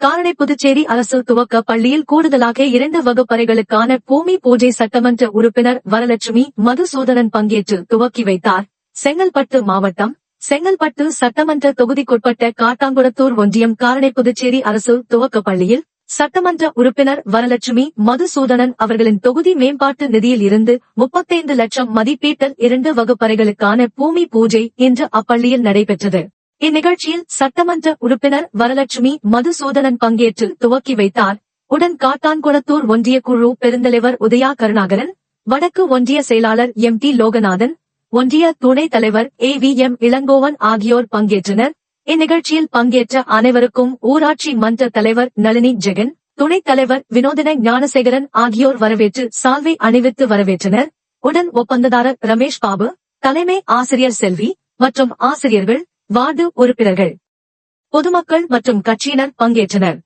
காரணை புதுச்சேரி அரசு துவக்க பள்ளியில் கூடுதலாக 2 வகுப்பறைகளுக்கான பூமி பூஜை சட்டமன்ற உறுப்பினர் வரலட்சுமி மதுசூதனன் பங்கேற்று துவக்கி வைத்தார். செங்கல்பட்டு மாவட்டம் செங்கல்பட்டு சட்டமன்ற தொகுதிக்குட்பட்ட காட்டாங்குளத்தூர் ஒன்றியம் காரணை புதுச்சேரி அரசு துவக்க பள்ளியில் சட்டமன்ற உறுப்பினர் வரலட்சுமி மதுசூதனன் அவர்களின் தொகுதி மேம்பாட்டு நிதியில் இருந்து 35 லட்சம் மதிப்பீட்டில் 2 வகுப்பறைகளுக்கான பூமி பூஜை இன்று அப்பள்ளியில் நடைபெற்றது. இந்நிகழ்ச்சியில் சட்டமன்ற உறுப்பினர் வரலட்சுமி மதுசூதனன் பங்கேற்று துவக்கி வைத்தார். உடன் காட்டான்குளத்தூர் ஒன்றிய குழு பெருந்தலைவர் உதயா கருணாகரன், வடக்கு ஒன்றிய செயலாளர் MT லோகநாதன், ஒன்றிய துணைத் தலைவர் AVM இளங்கோவன் ஆகியோர் பங்கேற்றனர். இந்நிகழ்ச்சியில் பங்கேற்ற அனைவருக்கும் ஊராட்சி மன்ற தலைவர் நளினி ஜெகன், துணைத் தலைவர் வினோதன ஞானசேகரன் ஆகியோர் வரவேற்று சால்வை அணிவித்து வரவேற்றனர். உடன் ஒப்பந்ததாரர் ரமேஷ் பாபு, தலைமை ஆசிரியர் செல்வி மற்றும் ஆசிரியர்கள், வார்டு உறுப்பினர்கள், பொதுமக்கள் மற்றும் கட்சியினர் பங்கேற்றனர்.